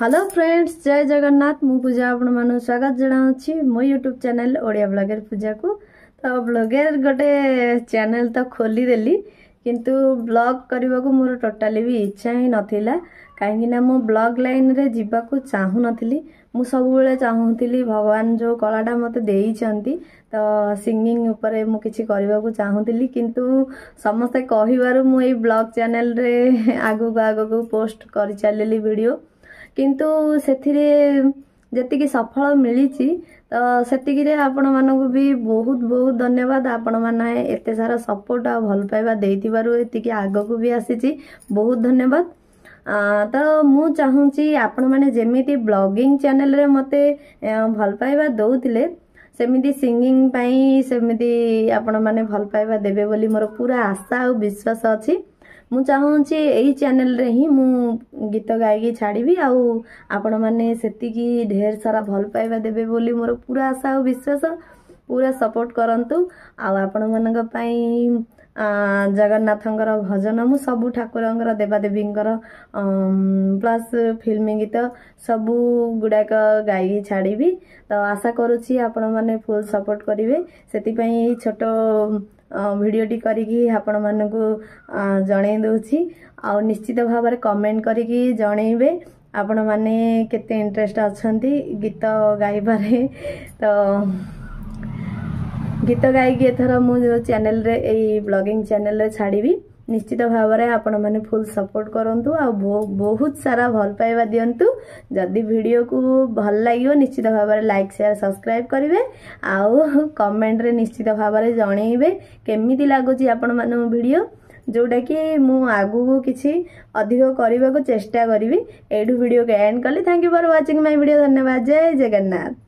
Hello friends, जय जगन्नाथ। मु पूजा आपण मानु स्वागत जनाऊँगी मो यूट्यूब चैनल ओडिया ब्लॉगर पूजा को। तो ब्लॉगर गोटे चैनल तो खोली देली किंतु ब्लॉग करने को मोर टोटाली भी इच्छा ही नथिला। कहीं मो ब्लॉग लाइन रे जीवा को चाहू नथिली। मु सब बेले चाहूली भगवान जो कलाटा मते देइचंती तो सिंगिंग ऊपर मु किछि करबा को चाहूली किंतु समस्त कहिबारु मु ए ब्लॉग चैनल रे आगो को पोस्ट करि चलेली वीडियो किंतु सेथिरे जति सफल मिली तो सेतिकी आपण मानक भी बहुत बहुत धन्यवाद। आपण माने एते सारा सपोर्ट आ भल पाइबा देइतिबारु एतिकी आगो को भी आसीची बहुत धन्यवाद। तो मु चाहूँगी आपण माने जेमिति ब्लॉगिंग चैनल रे मते भल पाइबा दउतिले सेमिति सिंगिंग पाई सेमिति आपण माने भल पाइबा देबे बोली मोर पूरा आशा और विश्वास अछि। मु चाहूँगी यही चैनल रे ही मु गीत गायकी छाड़ी आउ आपण माने सेतिकी ढेर सारा भल पाइबा देबे बोली मोर पूरा आशा और विश्वास। पूरा सपोर्ट करंतु आउ आपण मानक पई जगन्नाथंकर भजन मु सबु ठाकुरंकर देवादेवींकर प्लस फिल्मी गीत सबु गुड़ाक गायकी छाड़ी। तो आशा करुछि आपण माने फुल सपोर्ट करिवे। सेति पई छोटो भिडियोटी करिकी आपण मानकु जणै दउछि आ निश्चित भाव में कमेंट करिकी जणैबे आपण माने केते इंटरेस्ट अछंती गीत गाइबारे। तो गीत गायकी एथर मु चैनल रे ए ब्लॉगिंग चैनल रे छाड़ीबी। निश्चित भाव में आपण माने फुल सपोर्ट करंतु आ बहुत सारा भल पाइबा दियंतु। जदि वीडियो को भल लागियो निश्चित भाव में लाइक शेयर सब्सक्राइब करिवे आउ कमेंट रे निश्चित भाव में जणैबे केमिति लागुची आपण मानो वीडियो जोटा कि मु आगु को किछि अधिक करबा को चेष्टा करिवि। एडु वीडियो के एंड कली। Thank you for watching my video. धन्यवाद। जय जगन्नाथ।